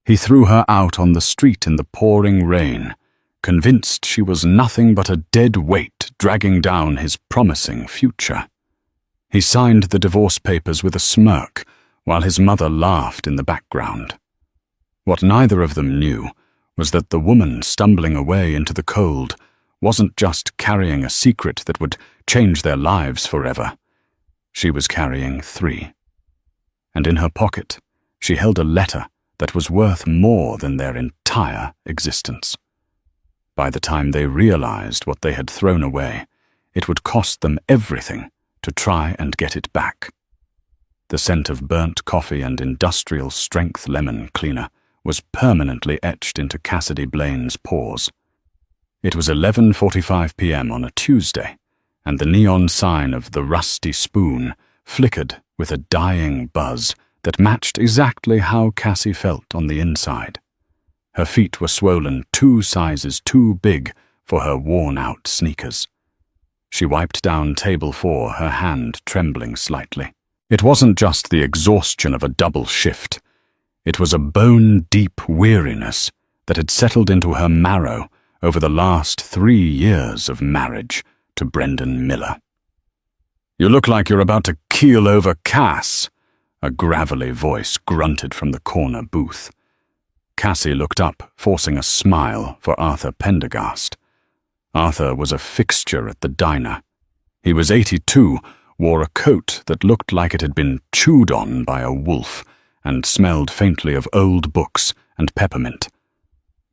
He threw her out on the street in the pouring rain, convinced she was nothing but a dead weight dragging down his promising future. He signed the divorce papers with a smirk, while his mother laughed in the background. What neither of them knew was that the woman stumbling away into the cold wasn't just carrying a secret that would change their lives forever. She was carrying 3. And in her pocket, she held a letter that was worth more than their entire existence. By the time they realized what they had thrown away, it would cost them everything to try and get it back. The scent of burnt coffee and industrial-strength lemon cleaner was permanently etched into Cassidy Blaine's pores. It was 11:45 p.m. on a Tuesday, and the neon sign of the Rusty Spoon flickered with a dying buzz that matched exactly how Cassie felt on the inside. Her feet were swollen 2 sizes too big for her worn-out sneakers. She wiped down table 4, her hand trembling slightly. It wasn't just the exhaustion of a double shift. It was a bone-deep weariness that had settled into her marrow over the last 3 years of marriage to Brendan Miller. "You look like you're about to keel over Cass," a gravelly voice grunted from the corner booth. Cassie looked up, forcing a smile for Arthur Pendergast. Arthur was a fixture at the diner. He was 82, wore a coat that looked like it had been chewed on by a wolf, and smelled faintly of old books and peppermint.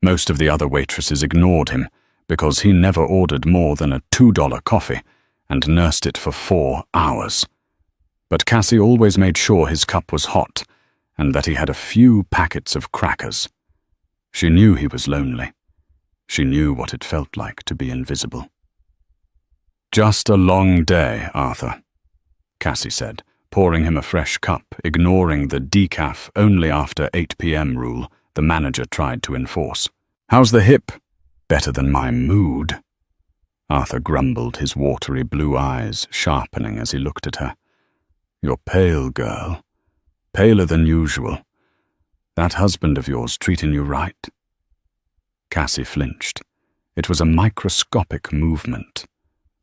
Most of the other waitresses ignored him because he never ordered more than a $2 coffee and nursed it for 4 hours. But Cassie always made sure his cup was hot and that he had a few packets of crackers. She knew he was lonely. She knew what it felt like to be invisible. "Just a long day, Arthur," Cassie said, pouring him a fresh cup, ignoring the decaf only after 8 p.m. rule the manager tried to enforce. "How's the hip?" "Better than my mood," Arthur grumbled, his watery blue eyes sharpening as he looked at her. "You're pale, girl. Paler than usual. That husband of yours treating you right?" Cassie flinched. It was a microscopic movement,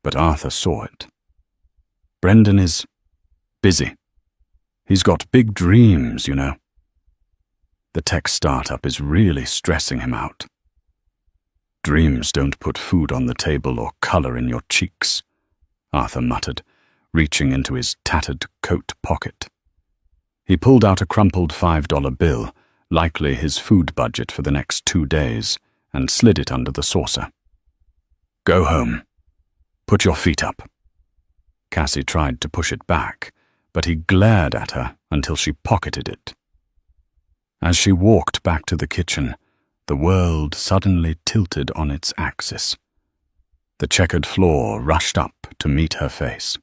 but Arthur saw it. "Brendan is busy. He's got big dreams, you know. The tech startup is really stressing him out." "Dreams don't put food on the table or color in your cheeks," Arthur muttered, reaching into his tattered coat pocket. He pulled out a crumpled $5 bill, likely his food budget for the next 2 days, and slid it under the saucer. "Go home. Put your feet up." Cassie tried to push it back, but he glared at her until she pocketed it. As she walked back to the kitchen, the world suddenly tilted on its axis. The checkered floor rushed up to meet her face.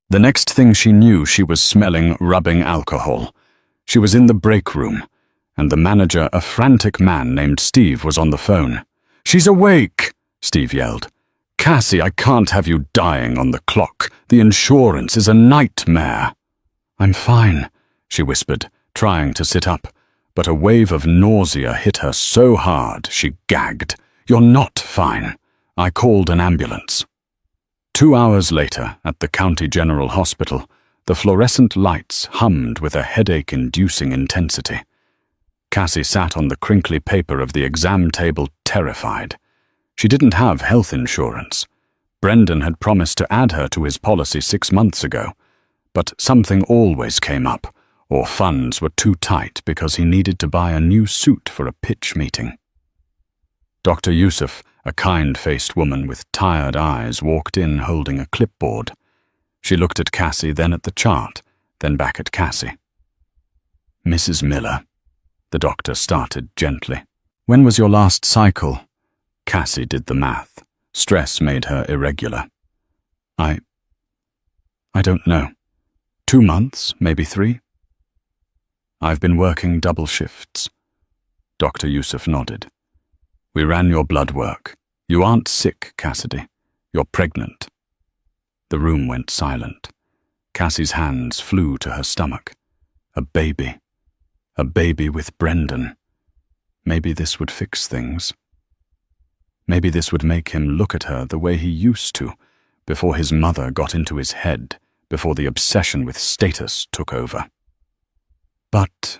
The next thing she knew, she was smelling rubbing alcohol. She was in the break room, and the manager, a frantic man named Steve, was on the phone. "She's awake!" Steve yelled. "Cassie, I can't have you dying on the clock. The insurance is a nightmare." "I'm fine," she whispered, trying to sit up, but a wave of nausea hit her so hard she gagged. "You're not fine. I called an ambulance." 2 hours later, at the County General Hospital, the fluorescent lights hummed with a headache-inducing intensity. Cassie sat on the crinkly paper of the exam table, terrified. She didn't have health insurance. Brendan had promised to add her to his policy 6 months ago, but something always came up, or funds were too tight because he needed to buy a new suit for a pitch meeting. Dr. Yusuf, a kind-faced woman with tired eyes, walked in holding a clipboard. She looked at Cassie, then at the chart, then back at Cassie. "Mrs. Miller," the doctor started gently. "When was your last cycle?" Cassie did the math. Stress made her irregular. I don't know. 2 months, maybe 3. "I've been working double shifts." Dr. Yusuf nodded. "We ran your blood work. You aren't sick, Cassidy. You're pregnant." The room went silent. Cassie's hands flew to her stomach. A baby. A baby with Brendan. Maybe this would fix things. Maybe this would make him look at her the way he used to, before his mother got into his head, before the obsession with status took over. But,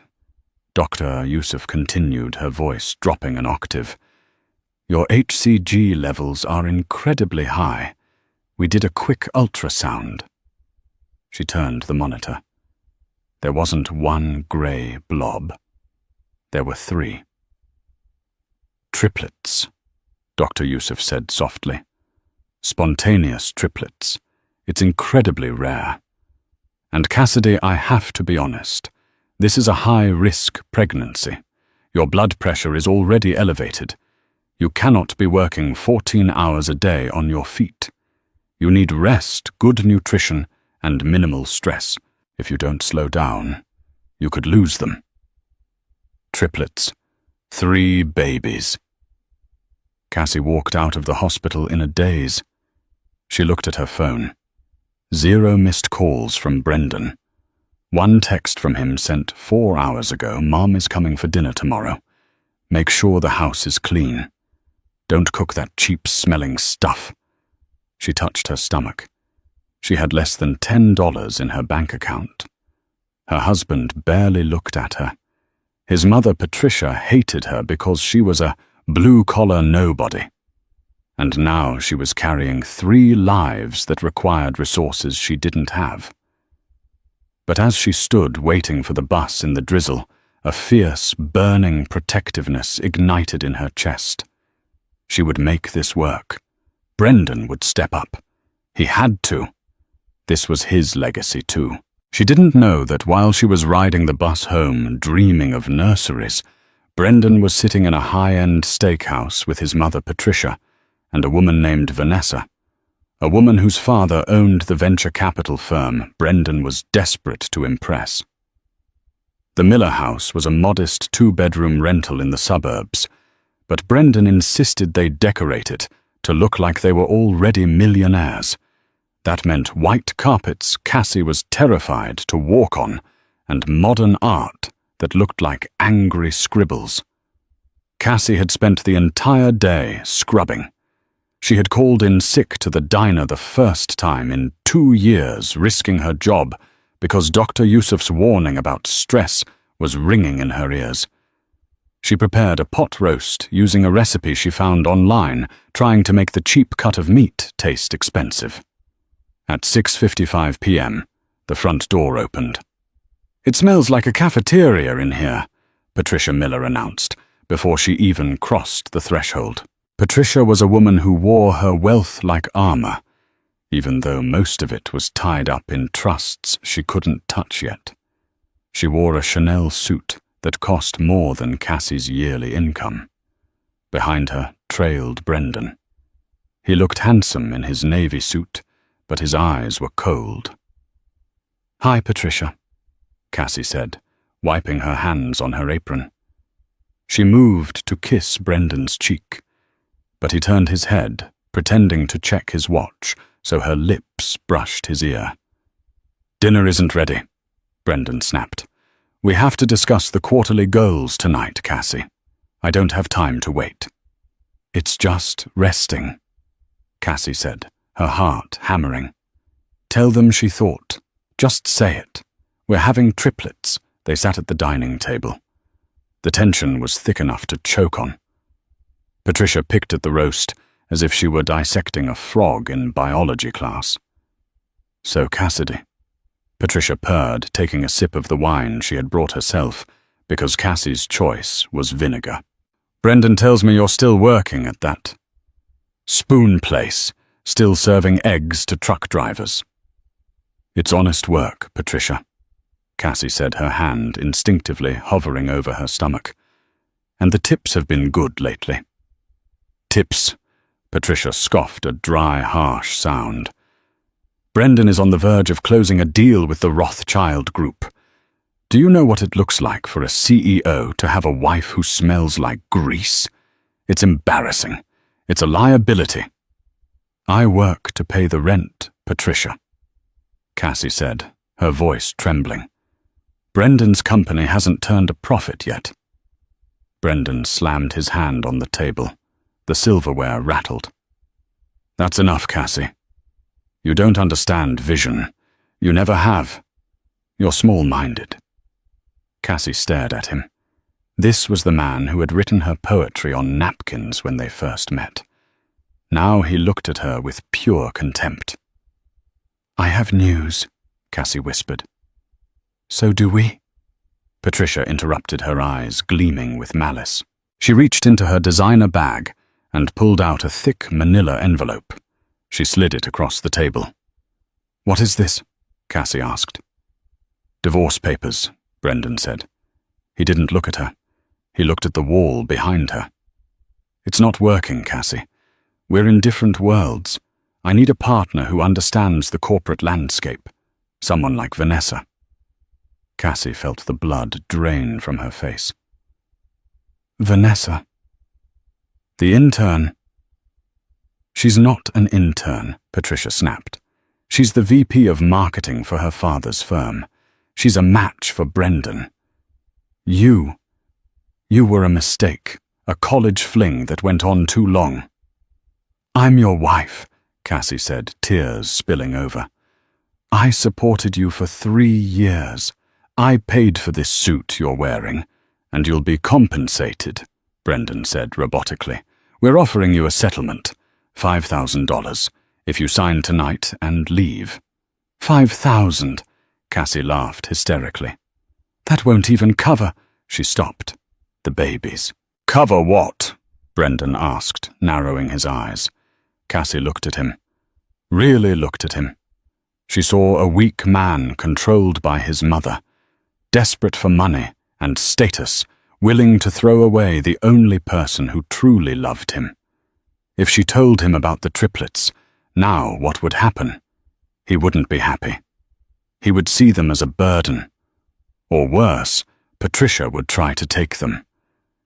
Dr. Yusuf continued, her voice dropping an octave, your HCG levels are incredibly high. We did a quick ultrasound. She turned the monitor. There wasn't one grey blob. There were 3. Triplets, Dr. Yusuf said softly. Spontaneous triplets. It's incredibly rare. And Cassidy, I have to be honest. This is a high-risk pregnancy. Your blood pressure is already elevated. You cannot be working 14 hours a day on your feet. You need rest, good nutrition, and minimal stress. If you don't slow down, you could lose them. Triplets. 3 babies. Cassie walked out of the hospital in a daze. She looked at her phone. 0 missed calls from Brendan. 1 text from him sent 4 hours ago, Mom is coming for dinner tomorrow. Make sure the house is clean. Don't cook that cheap-smelling stuff. She touched her stomach. She had less than $10 in her bank account. Her husband barely looked at her. His mother, Patricia, hated her because she was a blue-collar nobody. And now she was carrying 3 lives that required resources she didn't have. But as she stood waiting for the bus in the drizzle, a fierce, burning protectiveness ignited in her chest. She would make this work. Brendan would step up. He had to. This was his legacy too. She didn't know that while she was riding the bus home, dreaming of nurseries, Brendan was sitting in a high-end steakhouse with his mother Patricia and a woman named Vanessa, a woman whose father owned the venture capital firm Brendan was desperate to impress. The Miller house was a modest 2-bedroom rental in the suburbs, but Brendan insisted they decorate it to look like they were already millionaires. That meant white carpets Cassie was terrified to walk on, and modern art that looked like angry scribbles. Cassie had spent the entire day scrubbing. She had called in sick to the diner the first time in 2 years, risking her job because Dr. Yusuf's warning about stress was ringing in her ears. She prepared a pot roast using a recipe she found online, trying to make the cheap cut of meat taste expensive. At 6:55 p.m., the front door opened. "It smells like a cafeteria in here," Patricia Miller announced, before she even crossed the threshold. Patricia was a woman who wore her wealth like armor, even though most of it was tied up in trusts she couldn't touch yet. She wore a Chanel suit that cost more than Cassie's yearly income. Behind her trailed Brendan. He looked handsome in his navy suit, but his eyes were cold. "Hi, Patricia," Cassie said, wiping her hands on her apron. She moved to kiss Brendan's cheek, but he turned his head, pretending to check his watch, so her lips brushed his ear. "Dinner isn't ready," Brendan snapped. "We have to discuss the quarterly goals tonight, Cassie. I don't have time to wait." "It's just resting," Cassie said, her heart hammering. "Tell them," she thought. "Just say it. We're having triplets." They sat at the dining table. The tension was thick enough to choke on. Patricia picked at the roast as if she were dissecting a frog in biology class. "So, Cassidy," Patricia purred, taking a sip of the wine she had brought herself, because Cassie's choice was vinegar. "Brendan tells me you're still working at that spoon place, still serving eggs to truck drivers." "It's honest work, Patricia," Cassie said, her hand instinctively hovering over her stomach. "And the tips have been good lately." "Tips," Patricia scoffed, a dry, harsh sound. "Brendan is on the verge of closing a deal with the Rothschild Group. Do you know what it looks like for a CEO to have a wife who smells like grease? It's embarrassing. It's a liability." "I work to pay the rent," Patricia, Cassie said, her voice trembling. Brendan's company hasn't turned a profit yet. Brendan slammed his hand on the table. The silverware rattled. That's enough, Cassie. You don't understand vision. You never have. You're small-minded. Cassie stared at him. This was the man who had written her poetry on napkins when they first met. Now he looked at her with pure contempt. I have news, Cassie whispered. So do we? Patricia interrupted, her eyes gleaming with malice. She reached into her designer bag and pulled out a thick manila envelope. She slid it across the table. What is this? Cassie asked. Divorce papers, Brendan said. He didn't look at her. He looked at the wall behind her. It's not working, Cassie. We're in different worlds. I need a partner who understands the corporate landscape. Someone like Vanessa. Cassie felt the blood drain from her face. Vanessa. The intern. She's not an intern, Patricia snapped. She's the VP of marketing for her father's firm. She's a match for Brendan. You were a mistake, a college fling that went on too long. I'm your wife, Cassie said, tears spilling over. I supported you for 3 years. I paid for this suit you're wearing, and you'll be compensated, Brendan said robotically. We're offering you a settlement, $5,000, if you sign tonight and leave. 5,000, Cassie laughed hysterically. That won't even cover. She stopped. The babies. Cover what? Brendan asked, narrowing his eyes. Cassie looked at him. Really looked at him. She saw a weak man controlled by his mother, desperate for money and status, willing to throw away the only person who truly loved him. If she told him about the triplets, now what would happen? He wouldn't be happy. He would see them as a burden. Or worse, Patricia would try to take them.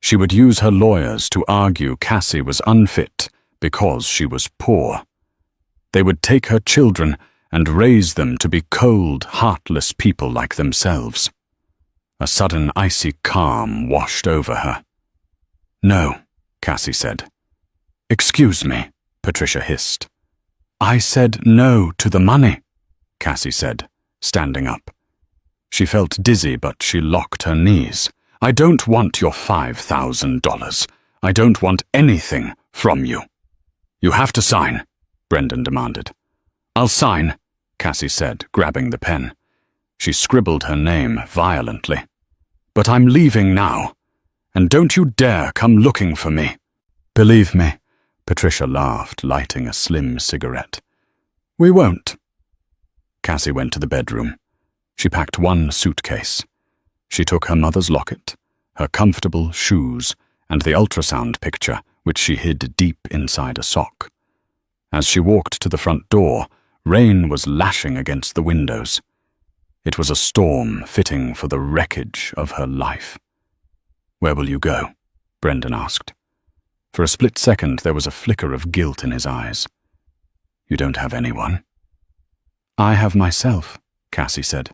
She would use her lawyers to argue Cassie was unfit because she was poor. They would take her children and raise them to be cold, heartless people like themselves. A sudden icy calm washed over her. No, Cassie said. Excuse me, Patricia hissed. I said no to the money, Cassie said, standing up. She felt dizzy, but she locked her knees. I don't want your $5,000. I don't want anything from you. You have to sign, Brendan demanded. I'll sign, Cassie said, grabbing the pen. She scribbled her name violently. But I'm leaving now, and don't you dare come looking for me. Believe me, Patricia laughed, lighting a slim cigarette. We won't. Cassie went to the bedroom. She packed one suitcase. She took her mother's locket, her comfortable shoes, and the ultrasound picture, which she hid deep inside a sock. As she walked to the front door, rain was lashing against the windows. It was a storm fitting for the wreckage of her life. Where will you go? Brendan asked. For a split second there was a flicker of guilt in his eyes. You don't have anyone? I have myself, Cassie said.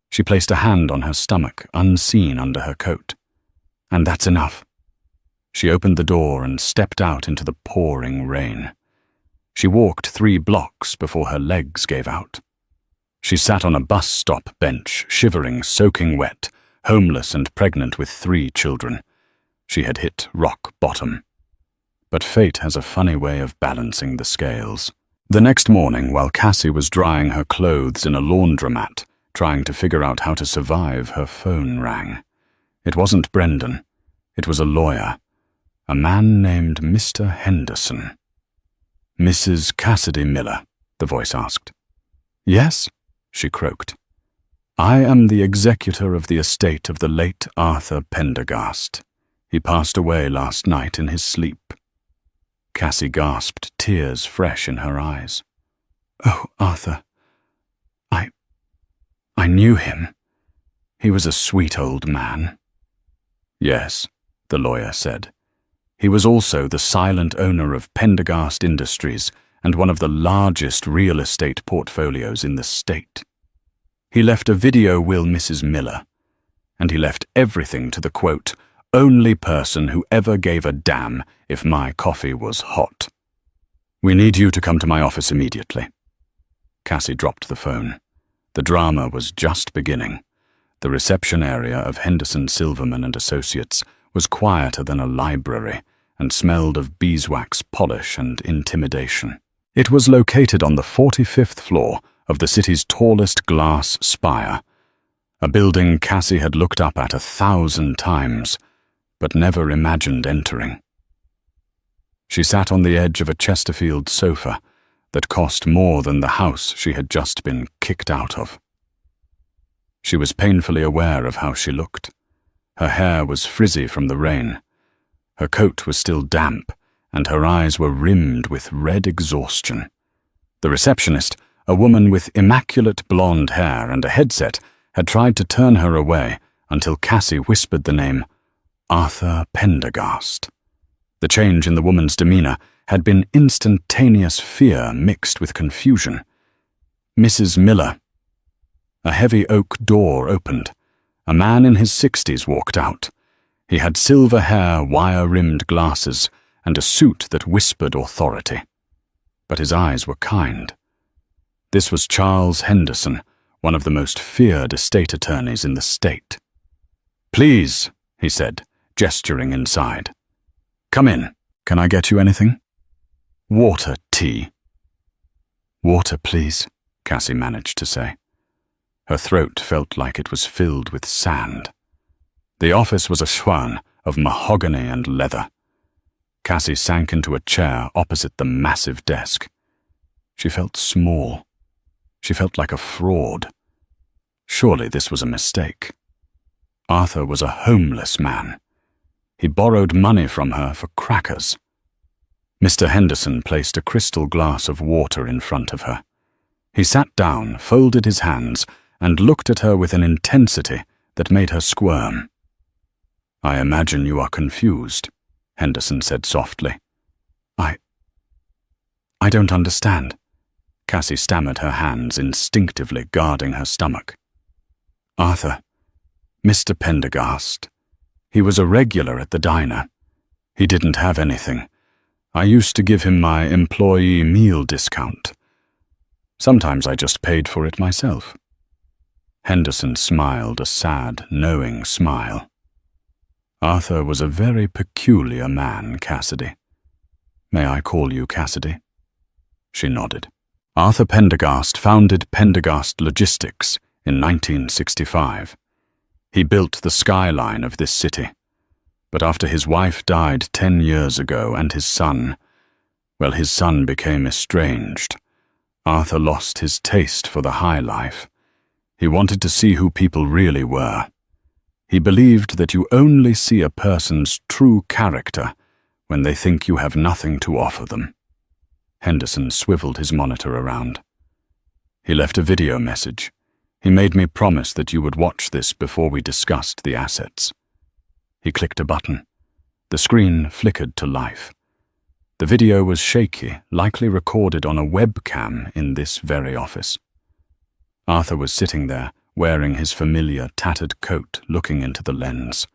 She placed a hand on her stomach, unseen under her coat. And that's enough. She opened the door and stepped out into the pouring rain. She walked 3 blocks before her legs gave out. She sat on a bus stop bench, shivering, soaking wet, homeless and pregnant with 3 children. She had hit rock bottom. But fate has a funny way of balancing the scales. The next morning, while Cassie was drying her clothes in a laundromat, trying to figure out how to survive, her phone rang. It wasn't Brendan. It was a lawyer. A man named Mr. Henderson. Mrs. Cassidy Miller, the voice asked. Yes, she croaked. I am the executor of the estate of the late Arthur Pendergast. He passed away last night in his sleep. Cassie gasped, tears fresh in her eyes. Oh, Arthur. I knew him. He was a sweet old man. Yes, the lawyer said. He was also the silent owner of Pendergast Industries and one of the largest real estate portfolios in the state. He left a video will Mrs. Miller, and he left everything to the quote, "only person who ever gave a damn if my coffee was hot." "We need you to come to my office immediately." Cassie dropped the phone. The drama was just beginning. The reception area of Henderson Silverman and Associates was quieter than a library and smelled of beeswax polish and intimidation. It was located on the 45th floor of the city's tallest glass spire, a building Cassie had looked up at 1,000 times, but never imagined entering. She sat on the edge of a Chesterfield sofa that cost more than the house she had just been kicked out of. She was painfully aware of how she looked. Her hair was frizzy from the rain. Her coat was still damp, and her eyes were rimmed with red exhaustion. The receptionist, a woman with immaculate blonde hair and a headset, had tried to turn her away until Cassie whispered the name Arthur Pendergast. The change in the woman's demeanor had been instantaneous fear mixed with confusion. "Mrs. Miller." A heavy oak door opened. A man in his 60s walked out. He had silver hair, wire-rimmed glasses, and a suit that whispered authority. But his eyes were kind. This was Charles Henderson, one of the most feared estate attorneys in the state. "Please," he said, gesturing inside. "Come in. Can I get you anything?" "Water, tea." "Water, please," Cassie managed to say. Her throat felt like it was filled with sand. The office was a schwan of mahogany and leather. Cassie sank into a chair opposite the massive desk. She felt small. She felt like a fraud. Surely this was a mistake. Arthur was a homeless man. He borrowed money from her for crackers. Mr. Henderson placed a crystal glass of water in front of her. He sat down, folded his hands, and looked at her with an intensity that made her squirm. "I imagine you are confused," Henderson said softly. I don't understand." Cassie stammered, her hands instinctively guarding her stomach. "Arthur, Mr. Pendergast. He was a regular at the diner. He didn't have anything. I used to give him my employee meal discount. Sometimes I just paid for it myself." Henderson smiled a sad, knowing smile. "Arthur was a very peculiar man, Cassidy. May I call you Cassidy?" She nodded. Arthur Pendergast founded Pendergast Logistics in 1965. He built the skyline of this city. But after his wife died 10 years ago and his son became estranged. Arthur lost his taste for the high life. He wanted to see who people really were. He believed that you only see a person's true character when they think you have nothing to offer them. Henderson swiveled his monitor around. "He left a video message. He made me promise that you would watch this before we discussed the assets." He clicked a button. The screen flickered to life. The video was shaky, likely recorded on a webcam in this very office. Arthur was sitting there, wearing his familiar tattered coat, looking into the lens.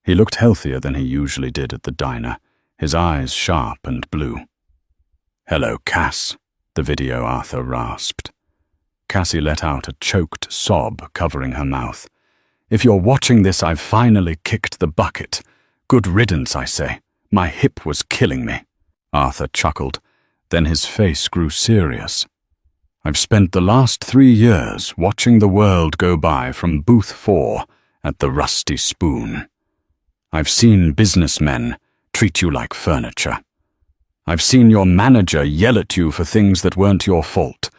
He looked healthier than he usually did at the diner, his eyes sharp and blue. "Hello, Cass," the video Arthur rasped. Cassie let out a choked sob covering her mouth. "If you're watching this, I've finally kicked the bucket. Good riddance, I say. My hip was killing me." Arthur chuckled. Then his face grew serious. "I've spent the last 3 years watching the world go by from booth 4 at the Rusty Spoon. I've seen businessmen treat you like furniture. I've seen your manager yell at you for things that weren't your fault.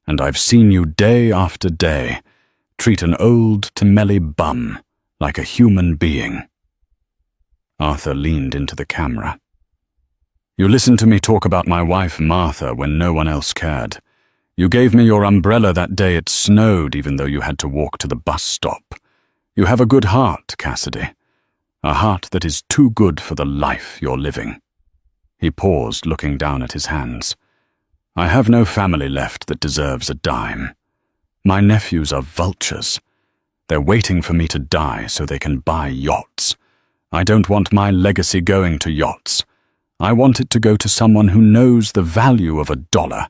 And I've seen you day after day treat an old Temelli bum like a human being." Arthur leaned into the camera. "You listened to me talk about my wife Martha when no one else cared. You gave me your umbrella that day it snowed even though you had to walk to the bus stop. You have a good heart, Cassidy. A heart that is too good for the life you're living." He paused, looking down at his hands. I have no family left that deserves a dime. My nephews are vultures. They're waiting for me to die so they can buy yachts. I don't want my legacy going to yachts. I want it to go to someone who knows the value of $1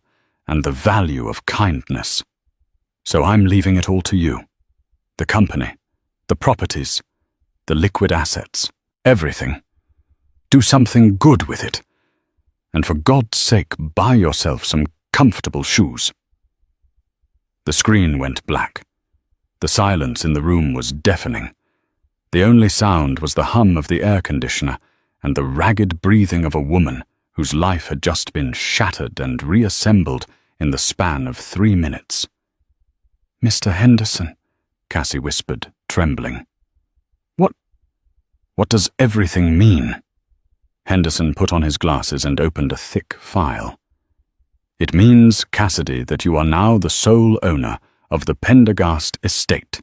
and the value of kindness. So I'm leaving it all to you. The company, the properties, the liquid assets, everything. Do something good with it. And for God's sake, buy yourself some comfortable shoes. The screen went black. The silence in the room was deafening. The only sound was the hum of the air conditioner and the ragged breathing of a woman whose life had just been shattered and reassembled in the span of 3 minutes. "Mr. Henderson," Cassie whispered, trembling. What does everything mean?" Henderson put on his glasses and opened a thick file. "It means, Cassidy, that you are now the sole owner of the Pendergast estate.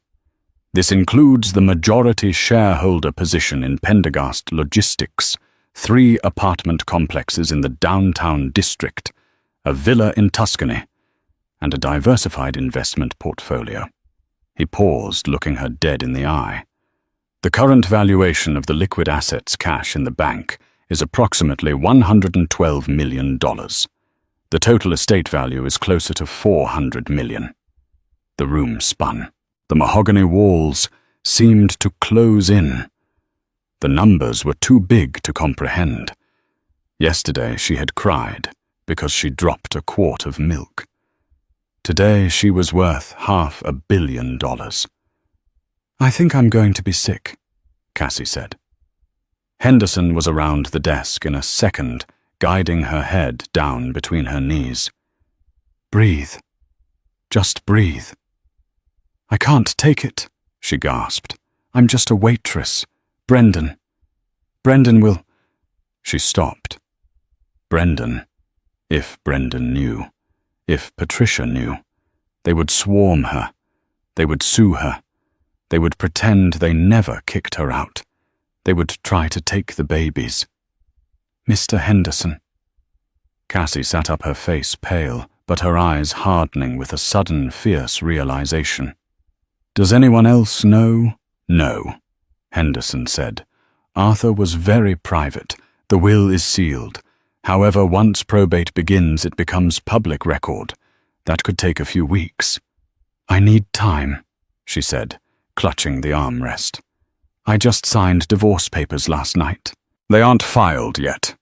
This includes the majority shareholder position in Pendergast Logistics, 3 apartment complexes in the downtown district, a villa in Tuscany, and a diversified investment portfolio." He paused, looking her dead in the eye. "The current valuation of the liquid assets cash in the bank is approximately $112 million. The total estate value is closer to $400 million. The room spun. The mahogany walls seemed to close in. The numbers were too big to comprehend. Yesterday she had cried because she dropped a quart of milk. Today she was worth $500 million. "I think I'm going to be sick," Cassie said. Henderson was around the desk in a second, guiding her head down between her knees. "Breathe. Just breathe." "I can't take it," she gasped. "I'm just a waitress. Brendan will—" She stopped. Brendan, if Brendan knew, if Patricia knew, they would swarm her. They would sue her. They would pretend they never kicked her out. They would try to take the babies. "Mr. Henderson." Cassie sat up, her face pale, but her eyes hardening with a sudden, fierce realization. "Does anyone else know?" "No," Henderson said. "Arthur was very private. The will is sealed. However, once probate begins, it becomes public record. That could take a few weeks." "I need time," she said, clutching the armrest. "I just signed divorce papers last night." "They aren't filed yet.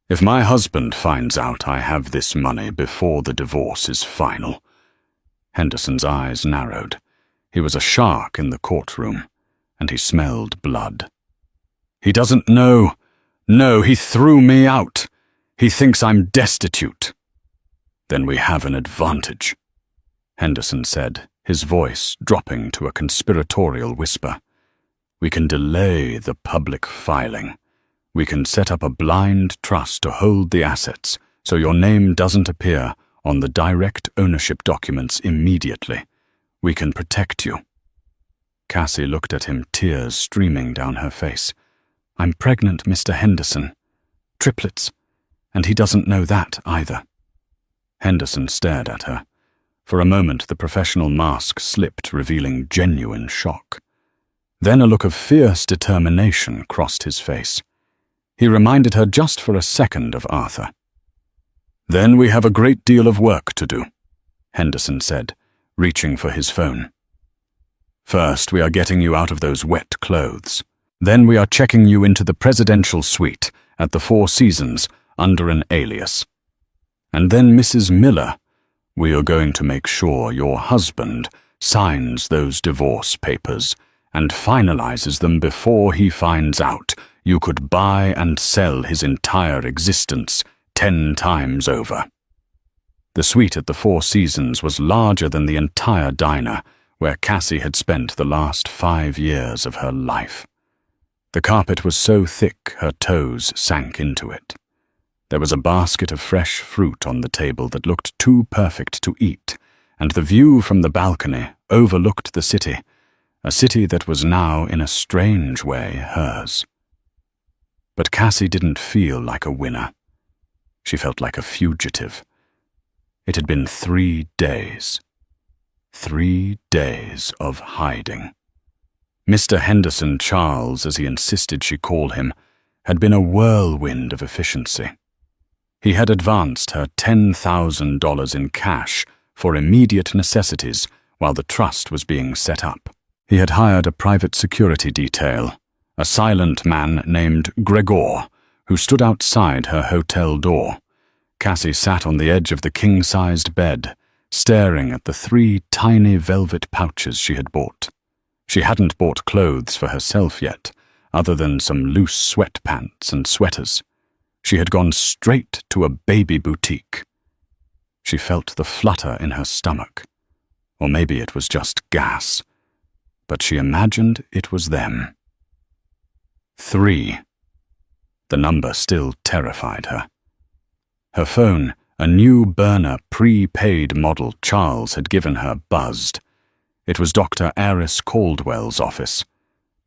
If my husband finds out I have this money before the divorce is final—" Henderson's eyes narrowed. He was a shark in the courtroom, and he smelled blood. "He doesn't know. No, he threw me out. He thinks I'm destitute." "Then we have an advantage," Henderson said, his voice dropping to a conspiratorial whisper. "We can delay the public filing. We can set up a blind trust to hold the assets so your name doesn't appear on the direct ownership documents immediately. We can protect you." Cassie looked at him, tears streaming down her face. "I'm pregnant, Mr. Henderson. Triplets. And he doesn't know that either." Henderson stared at her. For a moment the professional mask slipped, revealing genuine shock. Then a look of fierce determination crossed his face. He reminded her just for a second of Arthur. "Then we have a great deal of work to do," Henderson said, reaching for his phone. "First, we are getting you out of those wet clothes. Then we are checking you into the presidential suite at the Four Seasons under an alias. And then, Mrs. Miller, we are going to make sure your husband signs those divorce papers and finalizes them before he finds out you could buy and sell his entire existence 10 times over." The suite at the Four Seasons was larger than the entire diner where Cassie had spent the last 5 years of her life. The carpet was so thick her toes sank into it. There was a basket of fresh fruit on the table that looked too perfect to eat, and the view from the balcony overlooked the city, a city that was now in a strange way hers. But Cassie didn't feel like a winner. She felt like a fugitive. It had been 3 days. 3 days of hiding. Mr. Henderson Charles, as he insisted she call him, had been a whirlwind of efficiency. He had advanced her $10,000 in cash for immediate necessities while the trust was being set up. He had hired a private security detail, a silent man named Gregor, who stood outside her hotel door. Cassie sat on the edge of the king-sized bed, staring at the 3 tiny velvet pouches she had bought. She hadn't bought clothes for herself yet, other than some loose sweatpants and sweaters. She had gone straight to a baby boutique. She felt the flutter in her stomach. Or maybe it was just gas. But she imagined it was them. 3. The number still terrified her. Her phone, a new burner prepaid model Charles had given her, buzzed. It was Dr. Aris Caldwell's office.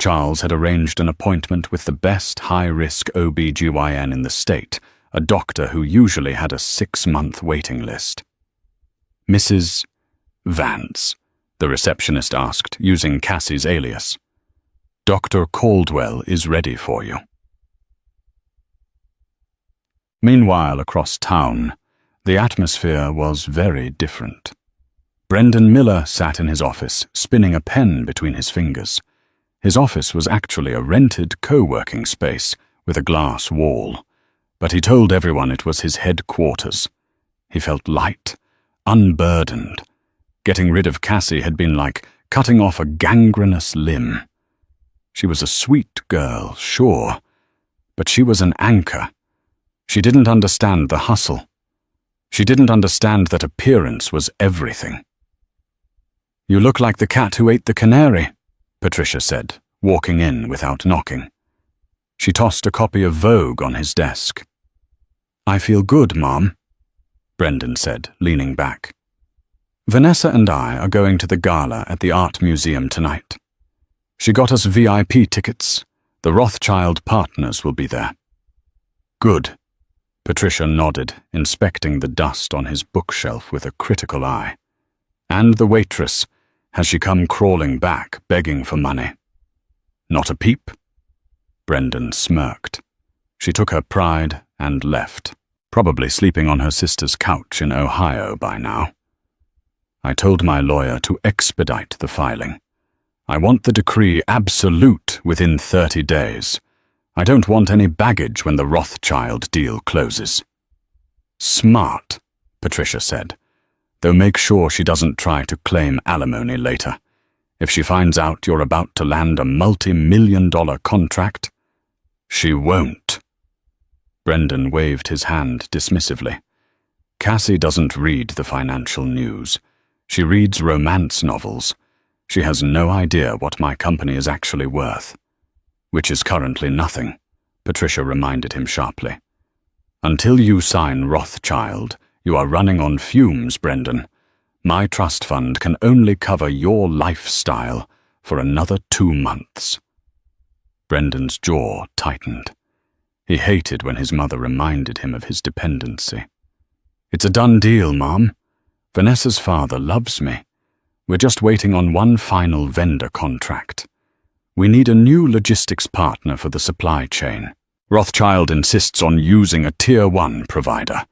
Charles had arranged an appointment with the best high-risk OB-GYN in the state, a doctor who usually had a 6-month waiting list. Mrs. Vance, the receptionist asked, using Cassie's alias. Dr. Caldwell is ready for you. Meanwhile, across town, the atmosphere was very different. Brendan Miller sat in his office, spinning a pen between his fingers. His office was actually a rented co-working space with a glass wall, but he told everyone it was his headquarters. He felt light, unburdened. Getting rid of Cassie had been like cutting off a gangrenous limb. She was a sweet girl, sure, but she was an anchor. She didn't understand the hustle. She didn't understand that appearance was everything. "You look like the cat who ate the canary," Patricia said, walking in without knocking. She tossed a copy of Vogue on his desk. "I feel good, Mom," Brendan said, leaning back. "Vanessa and I are going to the gala at the Art Museum tonight. She got us VIP tickets. The Rothschild partners will be there." "Good." Patricia nodded, inspecting the dust on his bookshelf with a critical eye. "And the waitress, has she come crawling back, begging for money?" "Not a peep." Brendan smirked. She took her pride and left, probably sleeping on her sister's couch in Ohio by now. "I told my lawyer to expedite the filing. I want the decree absolute within 30 days. I don't want any baggage when the Rothschild deal closes." "Smart," Patricia said, "though make sure she doesn't try to claim alimony later. If she finds out you're about to land a multi-million-dollar contract." "She won't." Brendan waved his hand dismissively. "Cassie doesn't read the financial news. She reads romance novels. She has no idea what my company is actually worth." "Which is currently nothing," Patricia reminded him sharply. "Until you sign Rothschild, you are running on fumes, Brendan. My trust fund can only cover your lifestyle for another 2 months. Brendan's jaw tightened. He hated when his mother reminded him of his dependency. "It's a done deal, Mom. Vanessa's father loves me. We're just waiting on one final vendor contract. We need a new logistics partner for the supply chain. Rothschild insists on using a Tier 1 provider.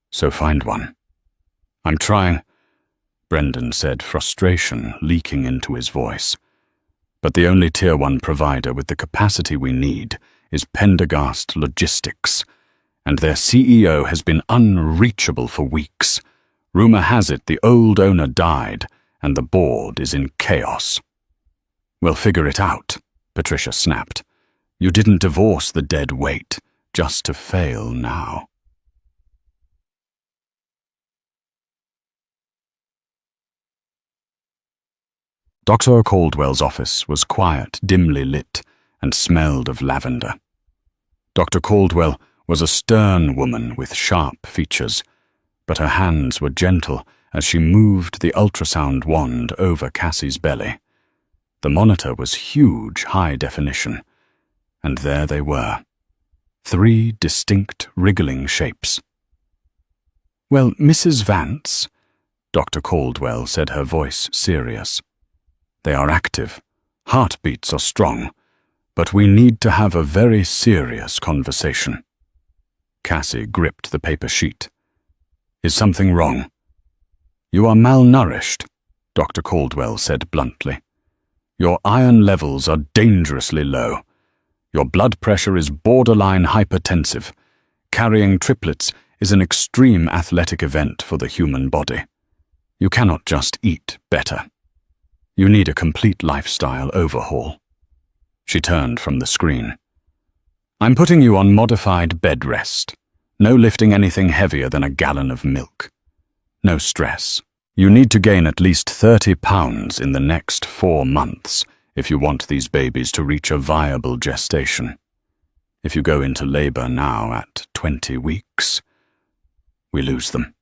So find one." "I'm trying," Brendan said, frustration leaking into his voice. "But the only Tier 1 provider with the capacity we need is Pendergast Logistics, and their CEO has been unreachable for weeks. Rumor has it the old owner died, and the board is in chaos." "We'll figure it out," Patricia snapped. "You didn't divorce the dead weight just to fail now." Dr. Caldwell's office was quiet, dimly lit, and smelled of lavender. Dr. Caldwell was a stern woman with sharp features, but her hands were gentle as she moved the ultrasound wand over Cassie's belly. The monitor was huge, high definition, and there they were, 3 distinct wriggling shapes. Well, Mrs. Vance, Dr. Caldwell said, her voice serious. They are active. Heartbeats are strong. But we need to have a very serious conversation. Cassie gripped the paper sheet. Is something wrong? You are malnourished, Dr. Caldwell said bluntly. Your iron levels are dangerously low. Your blood pressure is borderline hypertensive. Carrying triplets is an extreme athletic event for the human body. You cannot just eat better. You need a complete lifestyle overhaul. She turned from the screen. I'm putting you on modified bed rest. No lifting anything heavier than a gallon of milk. No stress. You need to gain at least 30 pounds in the next 4 months if you want these babies to reach a viable gestation. If you go into labor now at 20 weeks, we lose them.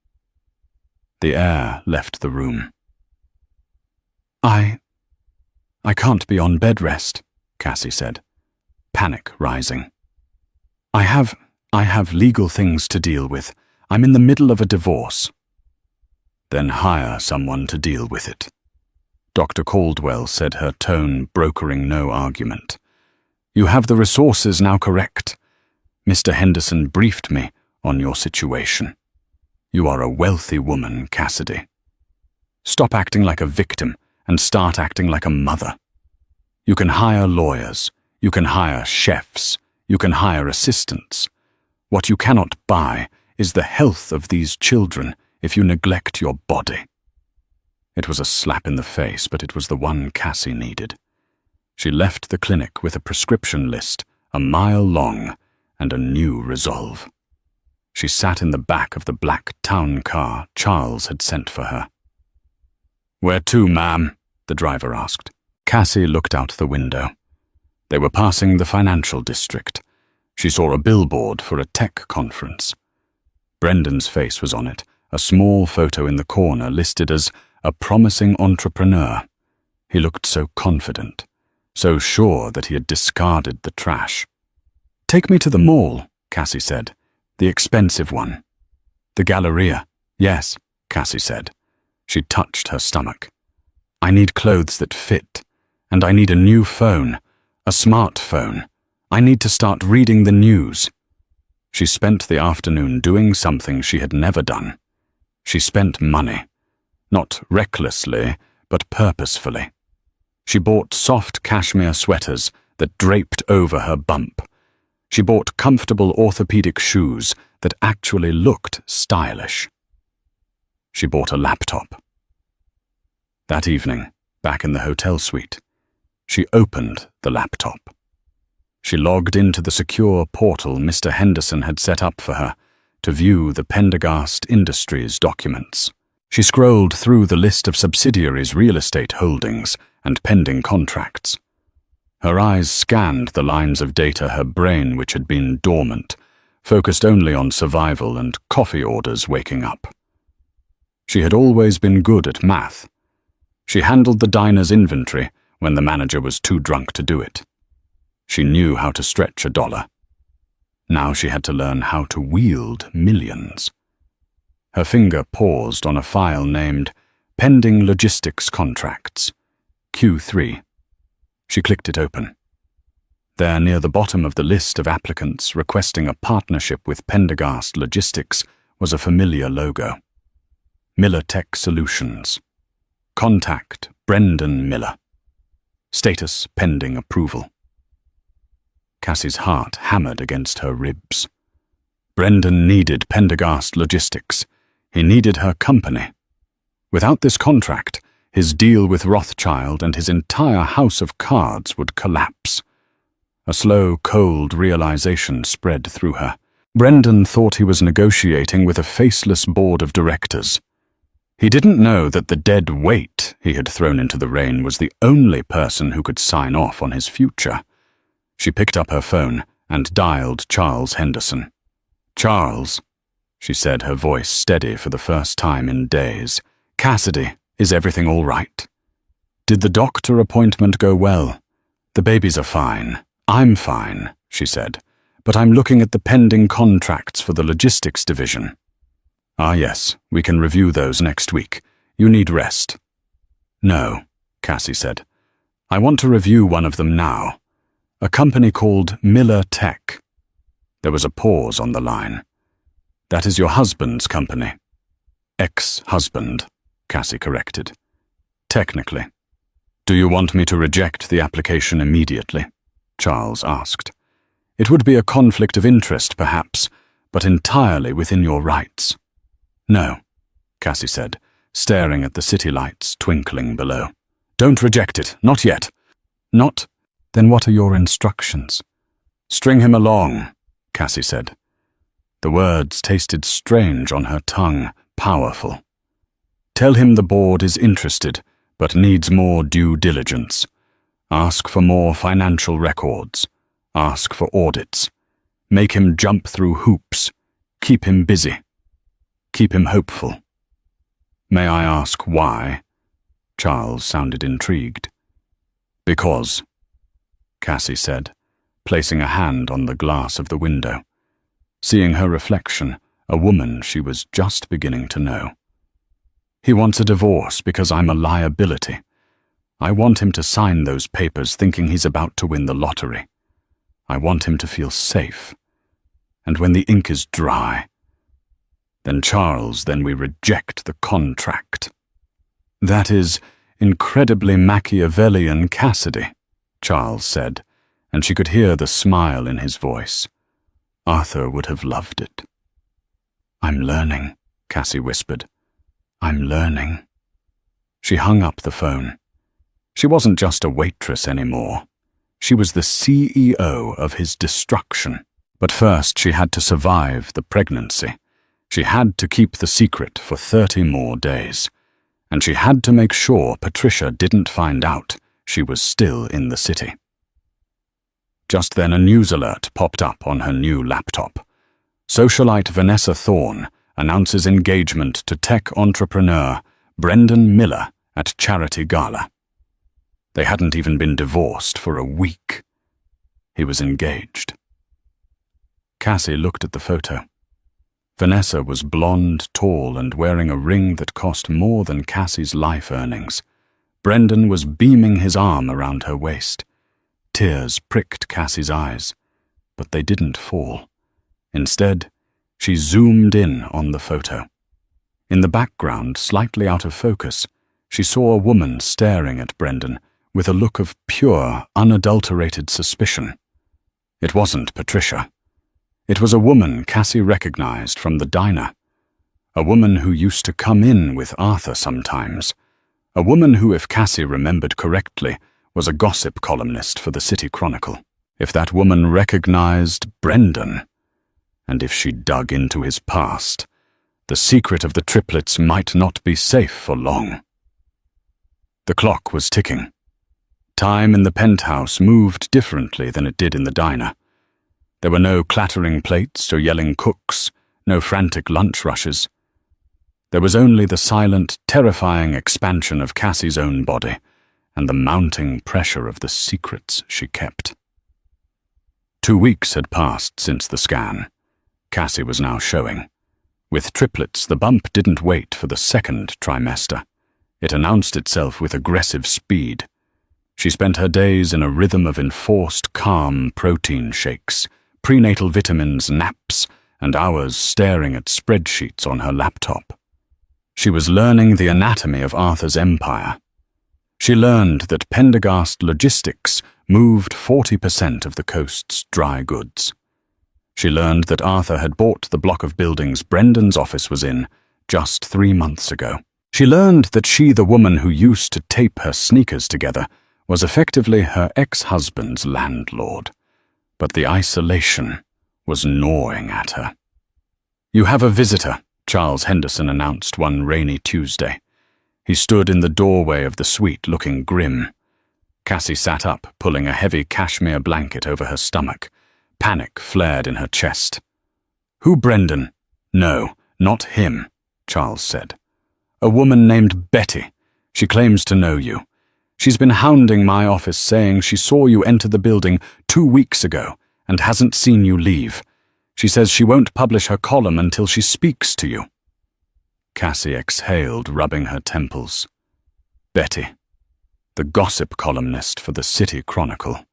The air left the room. I can't be on bed rest, Cassie said, panic rising. I have legal things to deal with. I'm in the middle of a divorce. Then hire someone to deal with it. Dr. Caldwell said, her tone brokering no argument. You have the resources now, correct? Mr. Henderson briefed me on your situation. You are a wealthy woman, Cassidy. Stop acting like a victim and start acting like a mother. You can hire lawyers, you can hire chefs, you can hire assistants. What you cannot buy is the health of these children if you neglect your body. It was a slap in the face, but it was the one Cassie needed. She left the clinic with a prescription list, a mile long, and a new resolve. She sat in the back of the black town car Charles had sent for her. Where to, ma'am? The driver asked. Cassie looked out the window. They were passing the financial district. She saw a billboard for a tech conference. Brendan's face was on it, a small photo in the corner listed as a promising entrepreneur. He looked so confident, so sure that he had discarded the trash. Take me to the mall, Cassie said. The expensive one. The Galleria. Yes, Cassie said. She touched her stomach. I need clothes that fit, and I need a new phone, a smartphone. I need to start reading the news. She spent the afternoon doing something she had never done. She spent money, not recklessly, but purposefully. She bought soft cashmere sweaters that draped over her bump. She bought comfortable orthopedic shoes that actually looked stylish. She bought a laptop. That evening, back in the hotel suite, she opened the laptop. She logged into the secure portal Mr. Henderson had set up for her to view the Pendergast Industries documents. She scrolled through the list of subsidiaries' real estate holdings and pending contracts. Her eyes scanned the lines of data her brain, which had been dormant, focused only on survival and coffee orders waking up. She had always been good at math. She handled the diner's inventory when the manager was too drunk to do it. She knew how to stretch $1. Now she had to learn how to wield millions. Her finger paused on a file named Pending Logistics Contracts, Q3. She clicked it open. There, near the bottom of the list of applicants requesting a partnership with Pendergast Logistics, was a familiar logo. Miller Tech Solutions. Contact Brendan Miller. Status pending approval. Cassie's heart hammered against her ribs. Brendan needed Pendergast Logistics. He needed her company. Without this contract, his deal with Rothschild and his entire house of cards would collapse. A slow, cold realization spread through her. Brendan thought he was negotiating with a faceless board of directors. He didn't know that the dead weight he had thrown into the rain was the only person who could sign off on his future. She picked up her phone and dialed Charles Henderson. Charles, she said, her voice steady for the first time in days. Cassidy, is everything all right? Did the doctor appointment go well? The babies are fine. I'm fine, she said, but I'm looking at the pending contracts for the logistics division. Ah yes, we can review those next week. You need rest. No, Cassie said. I want to review one of them now. A company called Miller Tech. There was a pause on the line. That is your husband's company. Ex-husband, Cassie corrected. Technically. Do you want me to reject the application immediately? Charles asked. It would be a conflict of interest, perhaps, but entirely within your rights. No, Cassie said, staring at the city lights twinkling below. Don't reject it, not yet. Not? Then what are your instructions? String him along, Cassie said. The words tasted strange on her tongue, powerful. Tell him the board is interested, but needs more due diligence. Ask for more financial records. Ask for audits. Make him jump through hoops. Keep him busy. Keep him hopeful. May I ask why? Charles sounded intrigued. Because, Cassie said, placing a hand on the glass of the window. Seeing her reflection, a woman she was just beginning to know. He wants a divorce because I'm a liability. I want him to sign those papers thinking he's about to win the lottery. I want him to feel safe. And when the ink is dry, then we reject the contract. That is incredibly Machiavellian, Cassidy, Charles said, and she could hear the smile in his voice. Arthur would have loved it. I'm learning, Cassie whispered. I'm learning. She hung up the phone. She wasn't just a waitress anymore. She was the CEO of his destruction. But first she had to survive the pregnancy. She had to keep the secret for 30 more days. And she had to make sure Patricia didn't find out she was still in the city. Just then a news alert popped up on her new laptop. Socialite Vanessa Thorne announces engagement to tech entrepreneur Brendan Miller at charity gala. They hadn't even been divorced for a week. He was engaged. Cassie looked at the photo. Vanessa was blonde, tall, and wearing a ring that cost more than Cassie's life earnings. Brendan was beaming his arm around her waist. Tears pricked Cassie's eyes, but they didn't fall. Instead, she zoomed in on the photo. In the background, slightly out of focus, she saw a woman staring at Brendan with a look of pure, unadulterated suspicion. It wasn't Patricia. It was a woman Cassie recognized from the diner. A woman who used to come in with Arthur sometimes. A woman who, if Cassie remembered correctly, was a gossip columnist for the City Chronicle. If that woman recognized Brendan, and if she dug into his past, the secret of the triplets might not be safe for long. The clock was ticking. Time in the penthouse moved differently than it did in the diner. There were no clattering plates or yelling cooks, no frantic lunch rushes. There was only the silent, terrifying expansion of Cassie's own body and the mounting pressure of the secrets she kept. 2 weeks had passed since the scan. Cassie was now showing. With triplets, the bump didn't wait for the second trimester. It announced itself with aggressive speed. She spent her days in a rhythm of enforced calm protein shakes, prenatal vitamins, naps, and hours staring at spreadsheets on her laptop. She was learning the anatomy of Arthur's empire. She learned that Pendergast Logistics moved 40% of the coast's dry goods. She learned that Arthur had bought the block of buildings Brendan's office was in just 3 months ago. She learned that she, the woman who used to tape her sneakers together, was effectively her ex-husband's landlord. But the isolation was gnawing at her. "You have a visitor," Charles Henderson announced one rainy Tuesday. He stood in the doorway of the suite looking grim. Cassie sat up, pulling a heavy cashmere blanket over her stomach. Panic flared in her chest. "Who, Brendan?" "No, not him," Charles said. "A woman named Betty. She claims to know you. She's been hounding my office saying she saw you enter the building 2 weeks ago and hasn't seen you leave. She says she won't publish her column until she speaks to you." Cassie exhaled, rubbing her temples. Betty, the gossip columnist for the City Chronicle.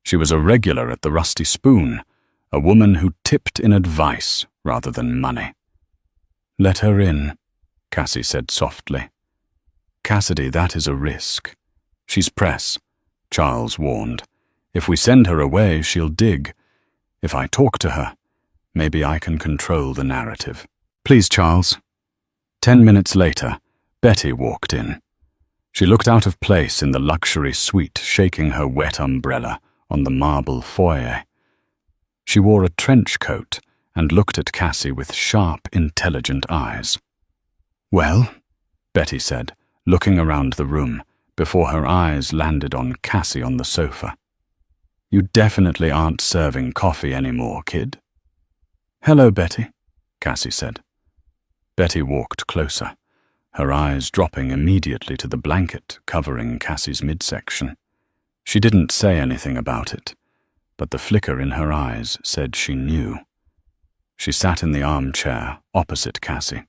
She was a regular at the Rusty Spoon, a woman who tipped in advice rather than money. "Let her in," Cassie said softly. "Cassidy, that is a risk. She's press," Charles warned. "If we send her away, she'll dig. If I talk to her, maybe I can control the narrative." "Please, Charles." 10 minutes later, Betty walked in. She looked out of place in the luxury suite, shaking her wet umbrella on the marble foyer. She wore a trench coat and looked at Cassie with sharp, intelligent eyes. "Well," Betty said, looking around the room before her eyes landed on Cassie on the sofa. "You definitely aren't serving coffee anymore, kid." "Hello, Betty," Cassie said. Betty walked closer, her eyes dropping immediately to the blanket covering Cassie's midsection. She didn't say anything about it, but the flicker in her eyes said she knew. She sat in the armchair opposite Cassie.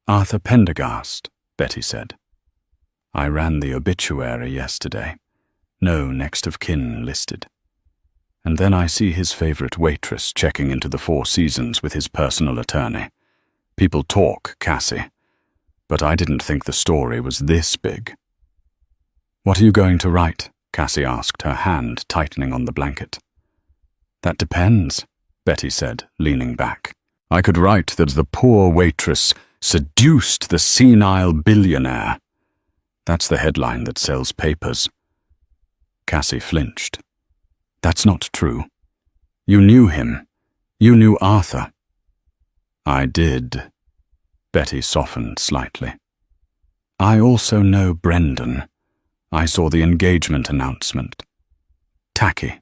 "Arthur Pendergast," Betty said. "I ran the obituary yesterday. No next of kin listed. And then I see his favorite waitress checking into the Four Seasons with his personal attorney. People talk, Cassie, but I didn't think the story was this big." "What are you going to write?" Cassie asked, her hand tightening on the blanket. "That depends," Betty said, leaning back. "I could write that the poor waitress seduced the senile billionaire. That's the headline that sells papers." Cassie flinched. "That's not true. You knew him. You knew Arthur." "I did." Betty softened slightly. "I also know Brendan. I saw the engagement announcement. Tacky.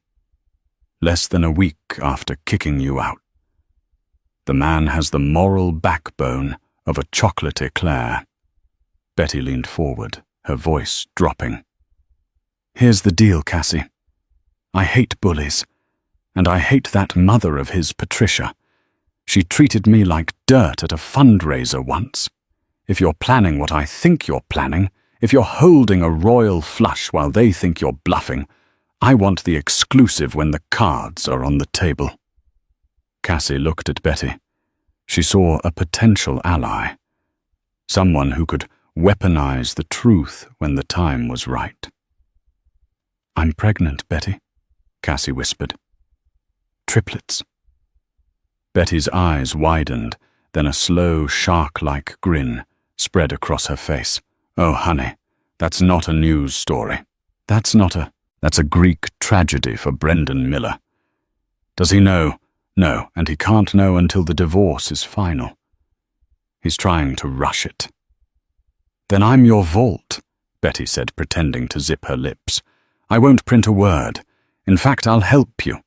Less than a week after kicking you out. The man has the moral backbone of a chocolate eclair." Betty leaned forward, her voice dropping. "Here's the deal, Cassie. I hate bullies, and I hate that mother of his, Patricia. She treated me like dirt at a fundraiser once. If you're planning what I think you're planning, if you're holding a royal flush while they think you're bluffing, I want the exclusive when the cards are on the table." Cassie looked at Betty. She saw a potential ally, someone who could weaponize the truth when the time was right. "I'm pregnant, Betty," Cassie whispered. "Triplets." Betty's eyes widened, then a slow, shark-like grin spread across her face. "Oh, honey, that's not a news story. That's a Greek tragedy for Brendan Miller. Does he know? No, and he can't know until the divorce is final. He's trying to rush it." "Then I'm your vault," Betty said, pretending to zip her lips. "I won't print a word. In fact, I'll help you.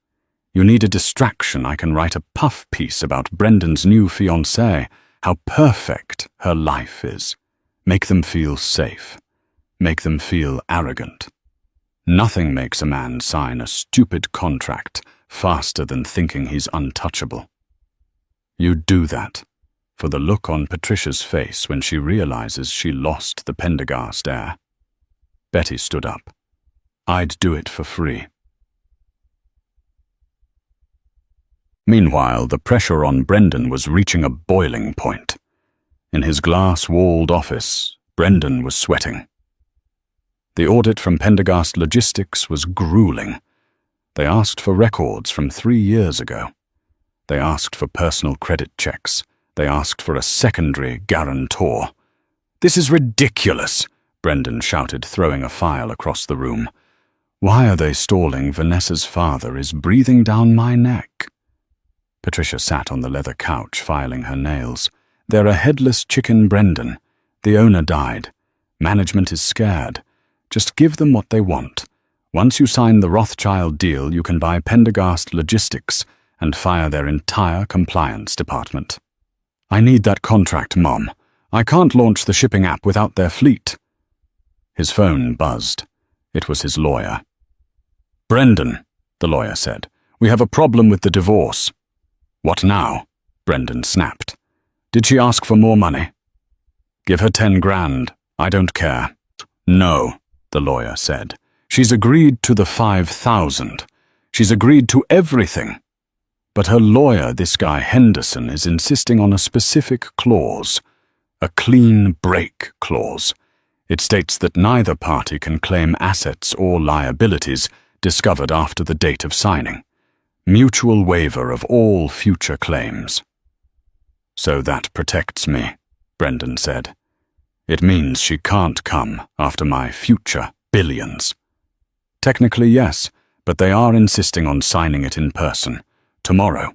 You need a distraction. I can write a puff piece about Brendan's new fiancée, how perfect her life is. Make them feel safe. Make them feel arrogant. Nothing makes a man sign a stupid contract faster than thinking he's untouchable. You do that for the look on Patricia's face when she realizes she lost the Pendergast heir." Betty stood up. "I'd do it for free." Meanwhile, the pressure on Brendan was reaching a boiling point. In his glass-walled office, Brendan was sweating. The audit from Pendergast Logistics was grueling. They asked for records from 3 years ago. They asked for personal credit checks. They asked for a secondary guarantor. "This is ridiculous," Brendan shouted, throwing a file across the room. "Why are they stalling? Vanessa's father is breathing down my neck." Patricia sat on the leather couch, filing her nails. "They're a headless chicken, Brendan. The owner died. Management is scared. Just give them what they want. Once you sign the Rothschild deal, you can buy Pendergast Logistics and fire their entire compliance department." "I need that contract, Mom. I can't launch the shipping app without their fleet." His phone buzzed. It was his lawyer. "Brendan," the lawyer said, "we have a problem with the divorce." "What now?" Brendan snapped. Did she ask for more money? Give her 10 grand. I don't care. No, the lawyer said. She's agreed to the 5,000. She's agreed to everything. But her lawyer, this guy Henderson, is insisting on a specific clause. A clean break clause. It states that neither party can claim assets or liabilities discovered after the date of signing. Mutual waiver of all future claims. So that protects me, Brendan said. It means she can't come after my future billions. Technically, yes, but they are insisting on signing it in person, tomorrow.